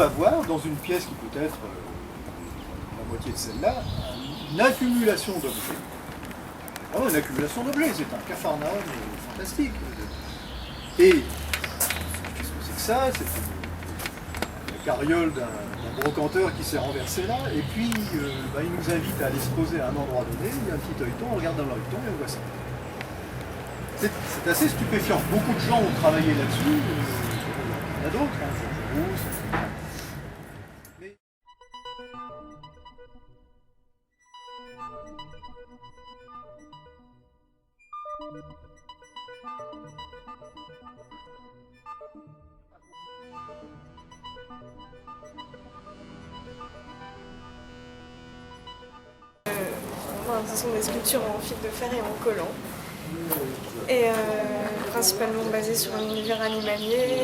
va voir dans une pièce qui peut être la moitié de celle-là, une accumulation d'objets. Vraiment une accumulation d'objets, c'est un capharnaüm fantastique. Et qu'est-ce que c'est que ça? C'est la carriole d'un brocanteur qui s'est renversé là, et puis il nous invite à aller se poser à un endroit donné, il y a un petit œilleton, on regarde dans l'œilleton et on voit ça. C'est assez stupéfiant. Beaucoup de gens ont travaillé là-dessus, il y en a d'autres, Georges Rousse. Mais... Ce sont des sculptures en fil de fer et en collant. Et principalement basées sur un univers animalier.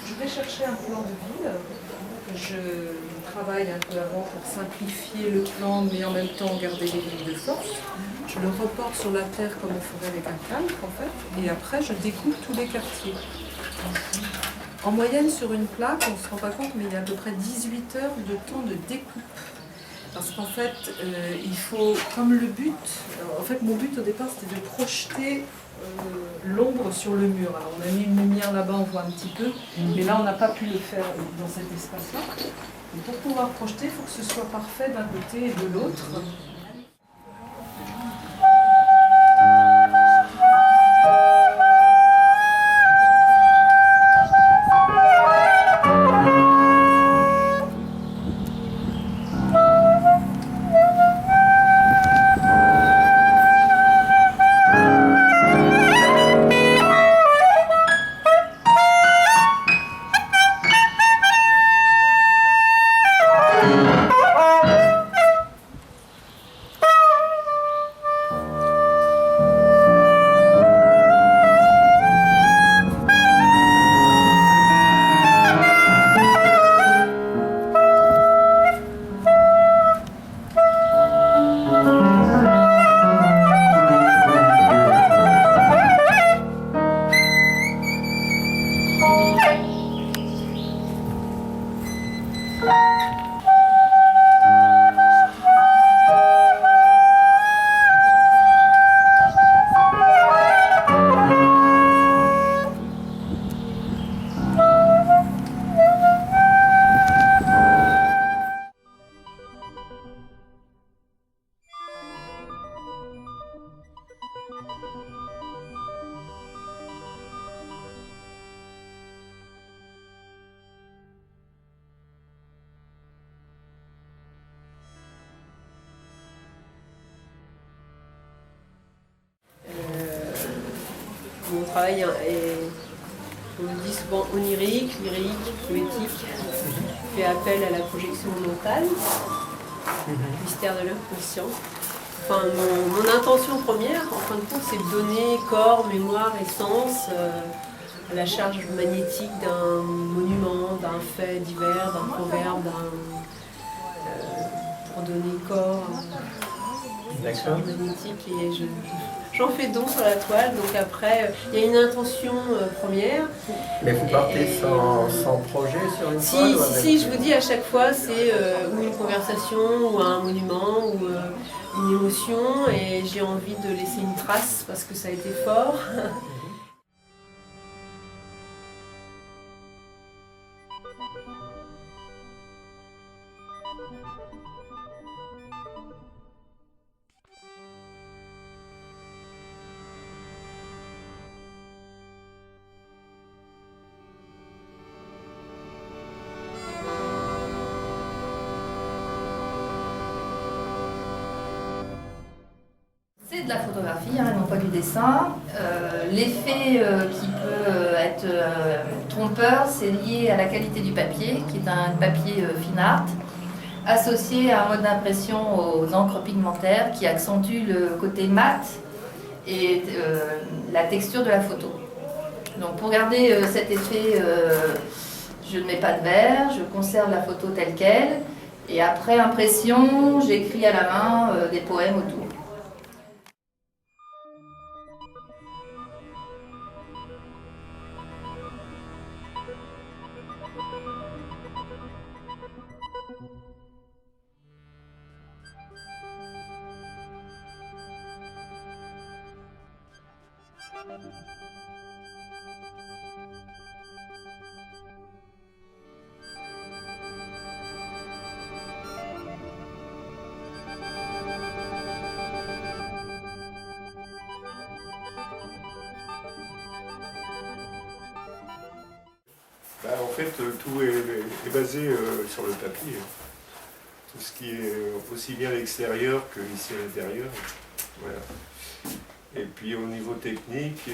Je vais chercher un plan de ville. Je travaille un peu avant pour simplifier le plan, mais en même temps garder les lignes de force. Je le reporte sur la terre comme on ferait avec un calque, en fait. Et après, je découpe tous les quartiers. En moyenne, sur une plaque, on ne se rend pas compte, mais il y a à peu près 18 heures de temps de découpe. Parce qu'en fait, il faut, comme le but, en fait mon but au départ c'était de projeter l'ombre sur le mur. Alors on a mis une lumière là-bas, on voit un petit peu, mais là on n'a pas pu le faire dans cet espace-là. Et pour pouvoir projeter, il faut que ce soit parfait d'un côté et de l'autre. Mon travail est, on le dit souvent, onirique, lyrique, poétique, fait appel à la projection mentale, mystère de l'inconscient. Enfin, mon intention première, en fin de compte, c'est de donner corps, mémoire et sens à la charge magnétique d'un monument, d'un fait divers, d'un proverbe, pour donner corps à cette charge magnétique. Et je j'en fais don sur la toile. Donc après, il y a une intention première. Mais vous partez sans projet sur une toile ou avec... Si, je vous dis à chaque fois, c'est ou une conversation, ou un monument, ou une émotion, et j'ai envie de laisser une trace parce que ça a été fort. C'est de la photographie, non pas du dessin. L'effet qui peut être trompeur, c'est lié à la qualité du papier, qui est un papier fine art, associé à un mode d'impression aux encres pigmentaires qui accentue le côté mat et la texture de la photo. Donc pour garder cet effet, je ne mets pas de verre, je conserve la photo telle qu'elle, et après impression, j'écris à la main des poèmes autour. En fait, tout est basé sur le papier. Tout ce qui est aussi bien à l'extérieur qu'ici à l'intérieur. Voilà. Et puis au niveau technique,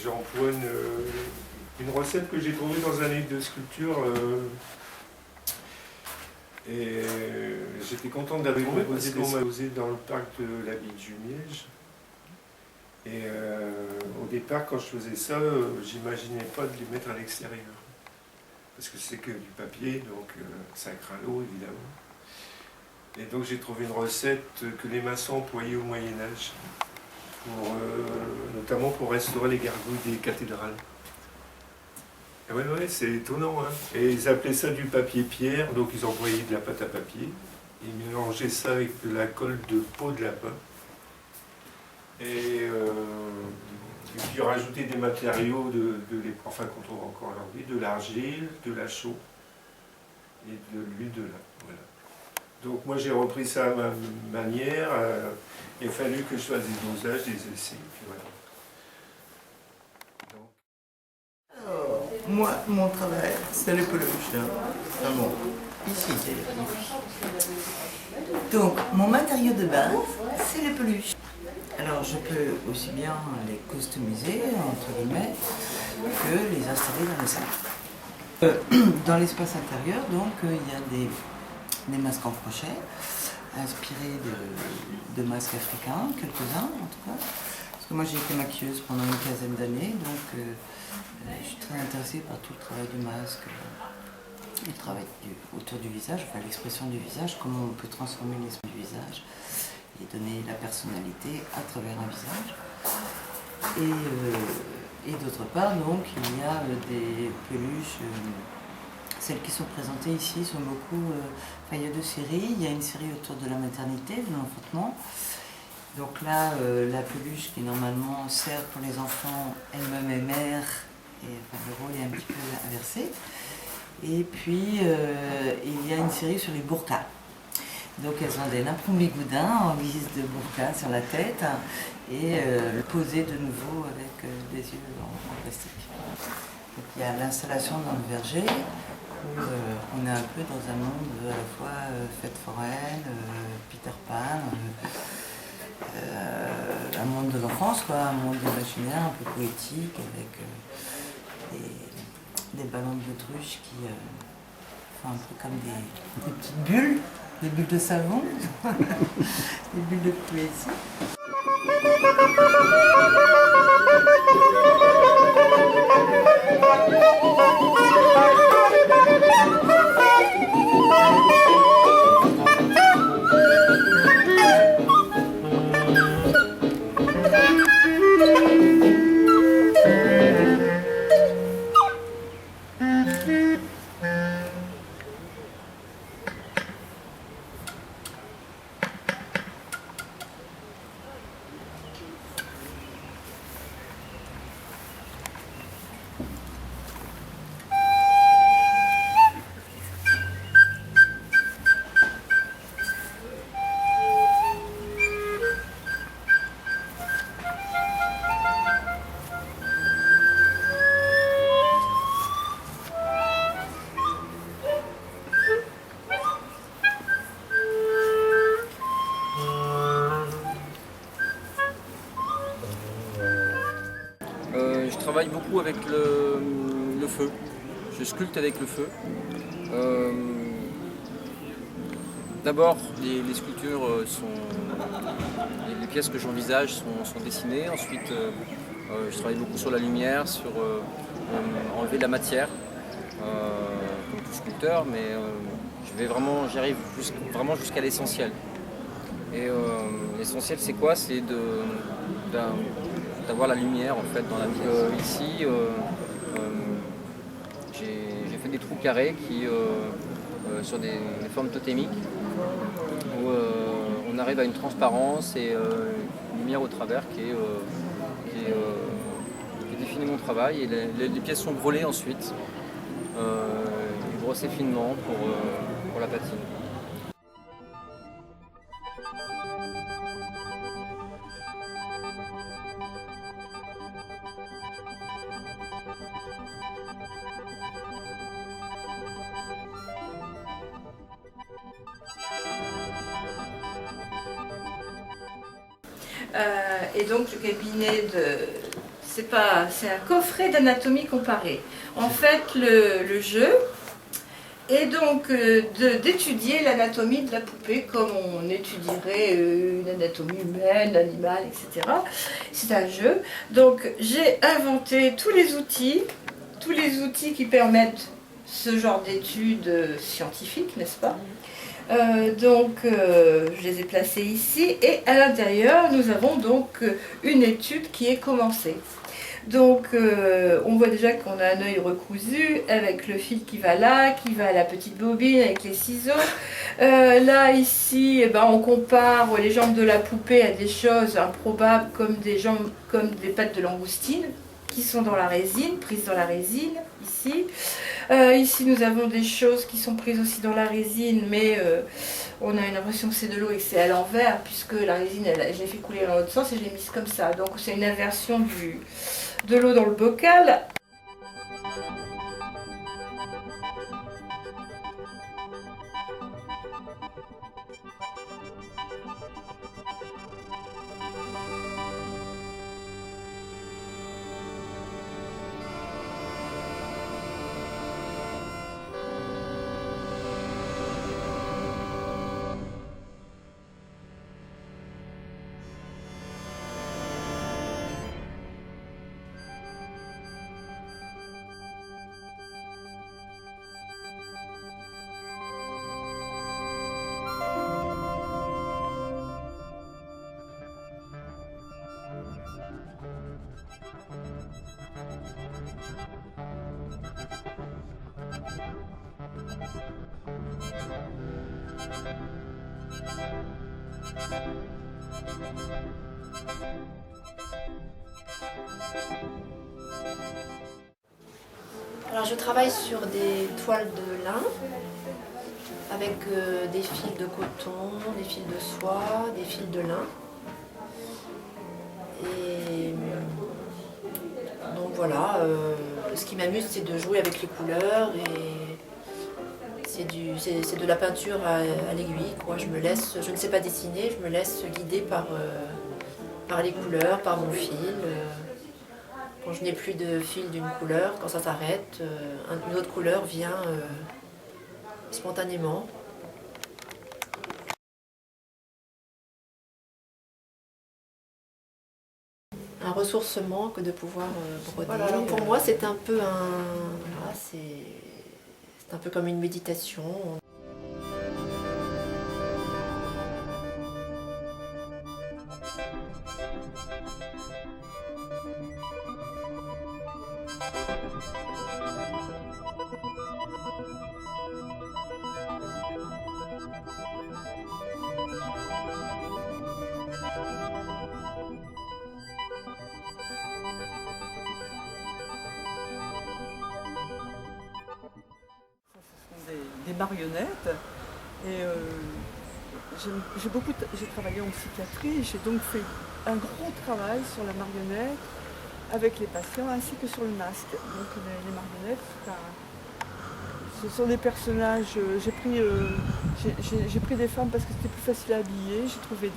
j'emploie une recette que j'ai trouvée dans un livre de sculpture. Et j'étais content de la trouver parce qu'on m'a posé dans le parc de la Ville du Miège. Et au départ, quand je faisais ça, j'imaginais pas de les mettre à l'extérieur. Parce que c'est que du papier, donc ça craint l'eau évidemment. Et donc j'ai trouvé une recette que les maçons employaient au Moyen-Âge, notamment pour restaurer les gargouilles des cathédrales. Et ouais, c'est étonnant, hein. Et ils appelaient ça du papier pierre, donc ils employaient de la pâte à papier. Ils mélangeaient ça avec de la colle de peau de lapin. Et puis rajouter des matériaux enfin qu'on trouve encore aujourd'hui, de l'argile, de la chaux et de l'huile de lin. Voilà. Donc moi j'ai repris ça à ma manière, il a fallu que je fasse des dosages, des essais, puis voilà. Alors, moi, mon travail, c'est le peluche. Vraiment, ici, c'est le peluche. Donc, mon matériau de base, c'est le peluche. Alors, je peux aussi bien les customiser, entre guillemets, que les installer dans le salon. Dans l'espace intérieur, donc, il y a des masques en crochet, inspirés de masques africains, quelques-uns en tout cas. Parce que moi, j'ai été maquilleuse pendant une quinzaine d'années, donc je suis très intéressée par tout le travail du masque, le travail autour du visage, enfin l'expression du visage, comment on peut transformer l'esprit du visage et donner la personnalité à travers un visage. Et d'autre part, donc, il y a des peluches, celles qui sont présentées ici sont beaucoup, il y a deux séries. Il y a une série autour de la maternité, de l'enfantement. Donc là, la peluche qui normalement sert pour les enfants, elle-même est mère, et enfin, le rôle est un petit peu inversé. Et puis, il y a une série sur les burkas. Donc elles ont des napperons bigoudins en guise de burqa sur la tête et posées de nouveau avec des yeux en plastique. Donc, il y a l'installation dans le verger où on est un peu dans un monde à la fois fête foraine, Peter Pan, un monde de l'enfance, quoi, un monde imaginaire, un peu poétique avec des ballons de baudruche qui font un peu comme des petites bulles. Des bulles de savon, des bulles de poésie. travaille beaucoup avec le feu. Je sculpte avec le feu. D'abord, les sculptures les pièces que j'envisage sont dessinées. Ensuite, je travaille beaucoup sur la lumière, sur enlever de la matière, comme tout sculpteur, mais j'arrive vraiment jusqu'à l'essentiel. Et l'essentiel, c'est quoi? C'est d'avoir la lumière en fait dans la vie. Ici, j'ai fait des trous carrés sur des formes totémiques où on arrive à une transparence et une lumière au travers qui définit mon travail. Et les pièces sont brûlées ensuite, et brossées finement pour la patine. Et donc le cabinet c'est un coffret d'anatomie comparée. En fait, le jeu est donc d'étudier l'anatomie de la poupée comme on étudierait une anatomie humaine, animale, etc. C'est un jeu. Donc j'ai inventé tous les outils qui permettent ce genre d'études scientifiques, n'est-ce pas? Je les ai placés ici et à l'intérieur nous avons donc une étude qui est commencée. Donc on voit déjà qu'on a un œil recousu avec le fil qui va là, qui va à la petite bobine avec les ciseaux. Là ici on compare les jambes de la poupée à des choses improbables comme des pattes de langoustine qui sont dans la résine, prises dans la résine ici. Ici nous avons des choses qui sont prises aussi dans la résine, mais on a une impression que c'est de l'eau et que c'est à l'envers, puisque la résine, je l'ai fait couler dans l'autre sens et je l'ai mise comme ça. Donc c'est une inversion de l'eau dans le bocal. Alors je travaille sur des toiles de lin avec des fils de coton, des fils de soie, des fils de lin. Et donc voilà, ce qui m'amuse c'est de jouer avec les couleurs et c'est de la peinture à l'aiguille. Je ne sais pas dessiner, je me laisse guider par les couleurs, par mon fil. Quand je n'ai plus de fil d'une couleur, quand ça s'arrête, une autre couleur vient spontanément. Un ressourcement que de pouvoir broder. Voilà, alors pour moi c'est un peu c'est un peu comme une méditation. Des marionnettes et j'ai travaillé en psychiatrie et j'ai donc fait un gros travail sur la marionnette avec les patients ainsi que sur le masque. Donc les marionnettes ce sont des personnages. J'ai pris des femmes parce que c'était plus facile à habiller. J'ai trouvé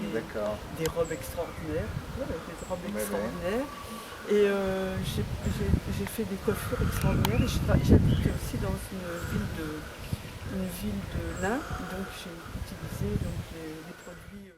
des robes extraordinaires. Des robes extraordinaires. Et j'ai fait des coiffures extraordinaires. Et j'habite aussi dans une ville de lin. Donc j'ai utilisé les produits.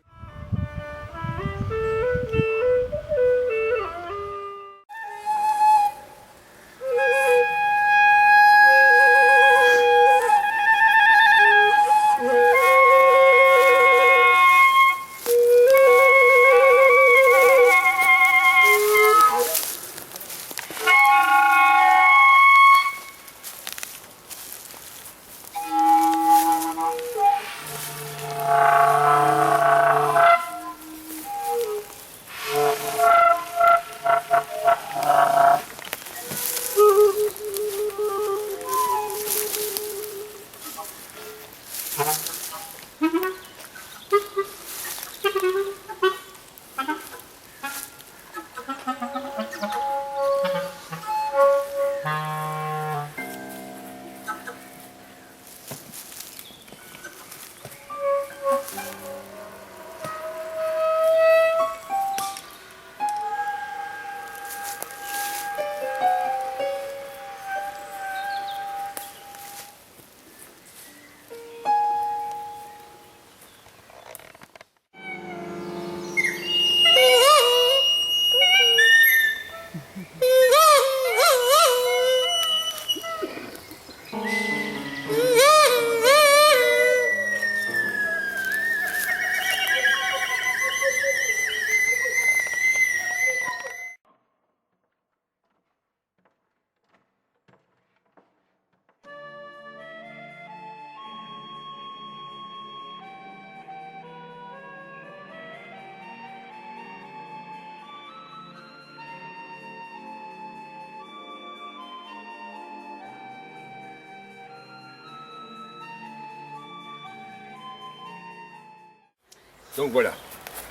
Donc voilà,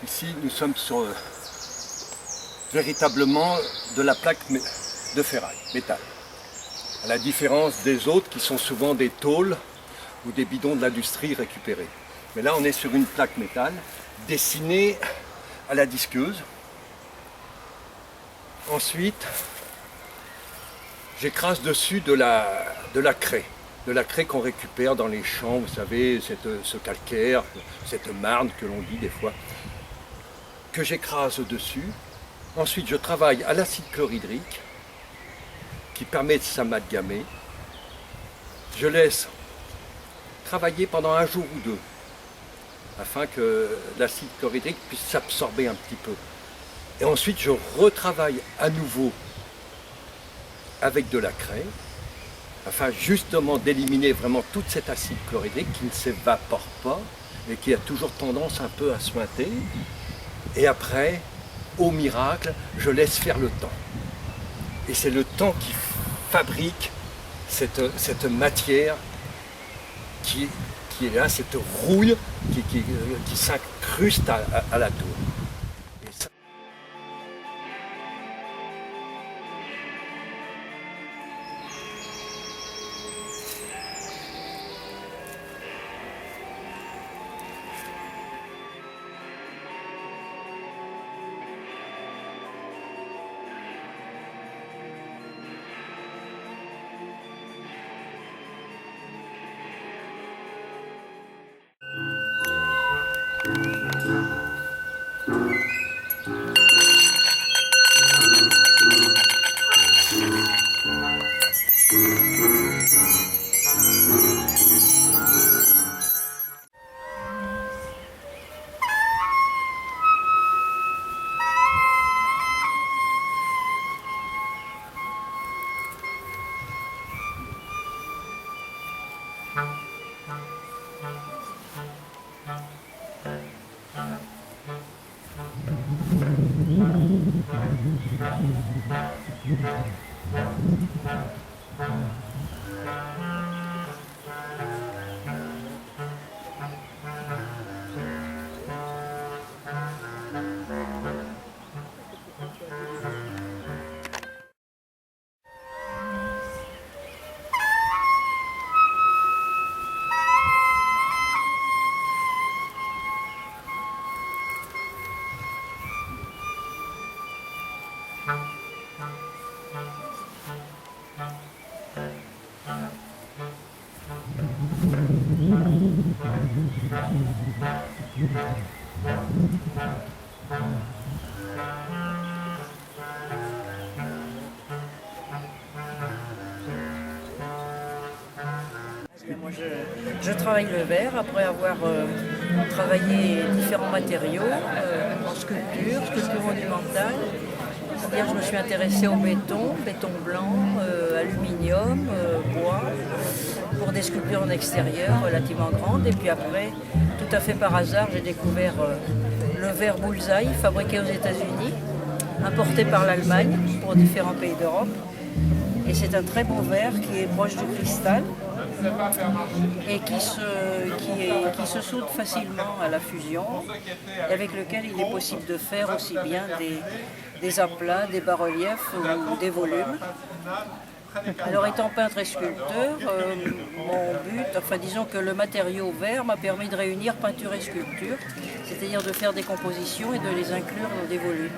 ici nous sommes sur véritablement de la plaque de ferraille, métal. À la différence des autres qui sont souvent des tôles ou des bidons de l'industrie récupérés. Mais là on est sur une plaque métal dessinée à la disqueuse. Ensuite, j'écrase dessus de la craie. De la craie qu'on récupère dans les champs, vous savez, ce calcaire, cette marne que l'on dit des fois, que j'écrase dessus. Ensuite, je travaille à l'acide chlorhydrique, qui permet de s'amalgamer. Je laisse travailler pendant un jour ou deux, afin que l'acide chlorhydrique puisse s'absorber un petit peu. Et ensuite, je retravaille à nouveau avec de la craie, afin justement d'éliminer vraiment tout cet acide chlorhydrique qui ne s'évapore pas et qui a toujours tendance un peu à suinter. Et après, au miracle, je laisse faire le temps. Et c'est le temps qui fabrique cette matière qui est là, cette rouille qui s'incruste à la tour. Moi, je travaille le verre après avoir travaillé différents matériaux en sculpture monumentale. C'est-à-dire je me suis intéressée au béton blanc, aluminium, bois, pour des sculptures en extérieur relativement grandes. Et puis après, tout à fait par hasard, j'ai découvert le verre Bullseye, fabriqué aux États-Unis, importé par l'Allemagne pour différents pays d'Europe. Et c'est un très beau verre qui est proche du cristal et qui se soude facilement à la fusion, et avec lequel il est possible de faire aussi bien des aplats, des bas-reliefs ou des volumes. Alors étant peintre et sculpteur, mon but, enfin disons que le matériau verre m'a permis de réunir peinture et sculpture, c'est-à-dire de faire des compositions et de les inclure dans des volumes.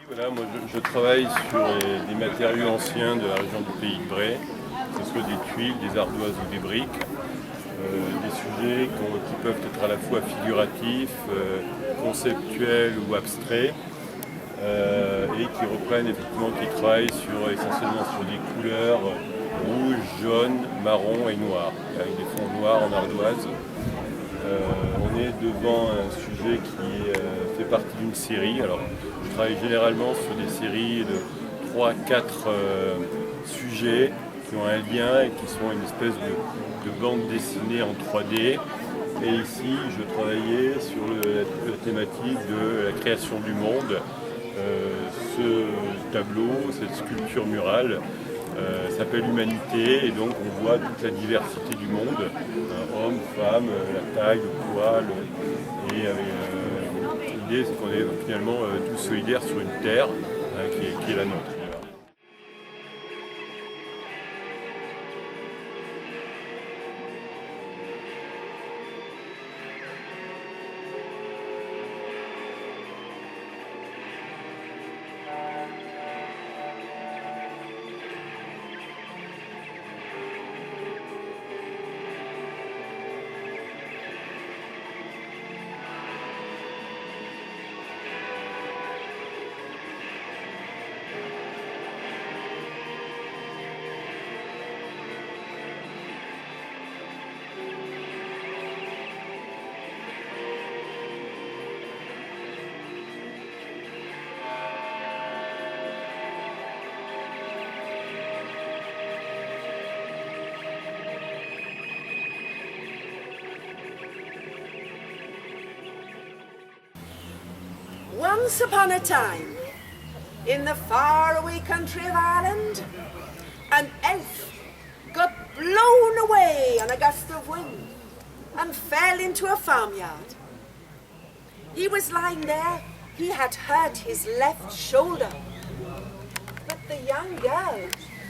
Voilà, moi je travaille sur des matériaux anciens de la région du Pays de Bray, que ce soit des tuiles, des ardoises ou des briques, des sujets qui peuvent être à la fois figuratifs, conceptuels ou abstraits, et qui reprennent effectivement, qui travaillent essentiellement sur des couleurs rouge, jaune, marron et noir, avec des fonds noirs en ardoise. On est devant un sujet qui fait partie d'une série. Alors, je travaille généralement sur des séries de 3-4 sujets qui ont un lien et qui sont une espèce de bande dessinée en 3D. Et ici, je travaillais sur la thématique de la création du monde. Ce tableau, cette sculpture murale, s'appelle Humanité, et donc on voit toute la diversité du monde, hommes, femmes, la taille, le poids, et l'idée c'est qu'on est finalement tous solidaires sur une terre qui est la nôtre. Once upon a time, in the faraway country of Ireland, an elf got blown away on a gust of wind and fell into a farmyard. He was lying there, he had hurt his left shoulder. But the young girl,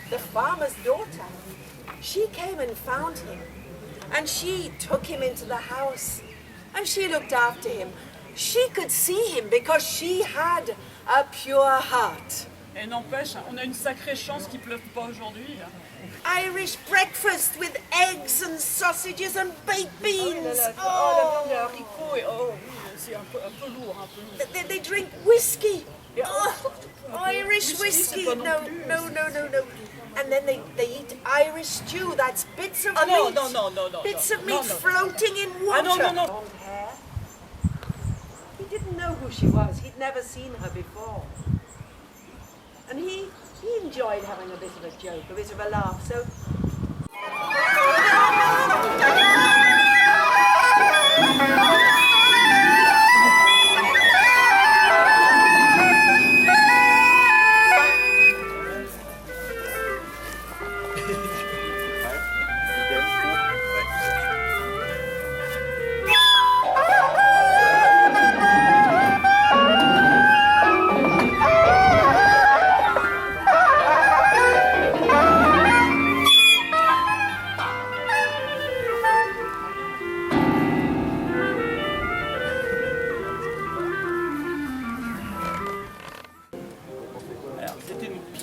the farmer's daughter, she came and found him, and she took him into the house, and she looked after him. She could see him because she had a pure heart. Et n'empêche, on a une sacrée chance qu'il ne pleuve pas aujourd'hui. Irish breakfast with eggs and sausages and baked beans. La viande et haricots, c'est un peu lourd, un peu lourd. They drink whiskey. Irish whiskey. No. And then they eat Irish stew. That's bits of meat. No. Bits of meat floating in water. No. He didn't know who she was. He'd never seen her before. And he enjoyed having a bit of a joke, a bit of a laugh. So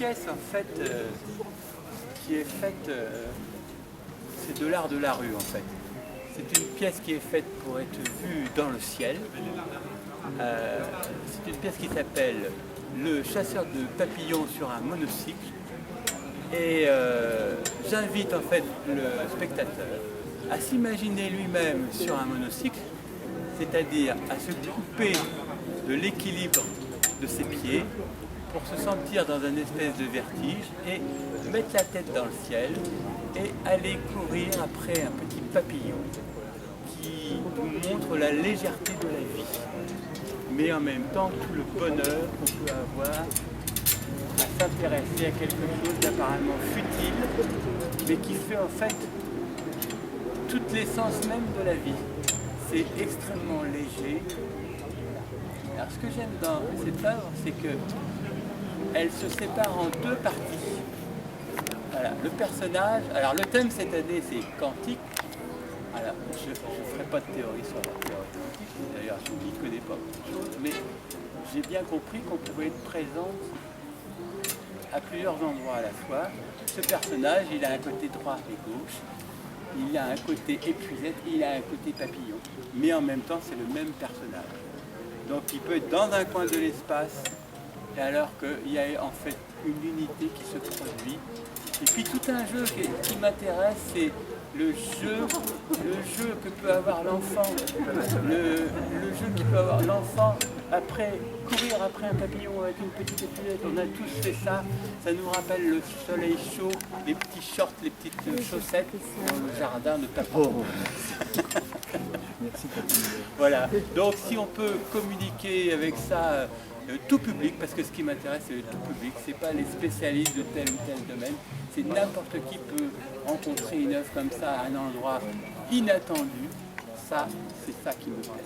pièce en fait qui est faite, c'est de l'art de la rue en fait. C'est une pièce qui est faite pour être vue dans le ciel. C'est une pièce qui s'appelle Le chasseur de papillons sur un monocycle. Et j'invite en fait le spectateur à s'imaginer lui-même sur un monocycle, c'est-à-dire à se couper de l'équilibre de ses pieds pour se sentir dans une espèce de vertige et mettre la tête dans le ciel et aller courir après un petit papillon qui nous montre la légèreté de la vie, mais en même temps tout le bonheur qu'on peut avoir à s'intéresser à quelque chose d'apparemment futile, mais qui fait en fait toute l'essence même de la vie. C'est extrêmement léger. Alors ce que j'aime dans cette œuvre, c'est qu'elle se sépare en deux parties. Voilà, le personnage, alors le thème cette année c'est quantique. Alors, je ne ferai pas de théorie sur la théorie quantique, d'ailleurs je n'y connais pas beaucoup de choses, mais j'ai bien compris qu'on pouvait être présent à plusieurs endroits à la fois. Ce personnage, il a un côté droit et gauche, il a un côté épuisette, il a un côté papillon, mais en même temps c'est le même personnage. Donc il peut être dans un coin de l'espace, alors qu'il y a en fait une unité qui se produit. Et puis tout un jeu qui m'intéresse, c'est le jeu que peut avoir l'enfant, le jeu qui peut avoir l'enfant après courir après un papillon avec une petite épinette. On a tous fait ça, ça nous rappelle le soleil chaud, les petits shorts, les petites chaussettes dans le jardin de papa. Merci. Voilà, donc si on peut communiquer avec ça tout public, parce que ce qui m'intéresse c'est le tout public, c'est pas les spécialistes de tel ou tel domaine, c'est n'importe qui peut rencontrer une œuvre comme ça à un endroit inattendu, ça c'est ça qui me plaît.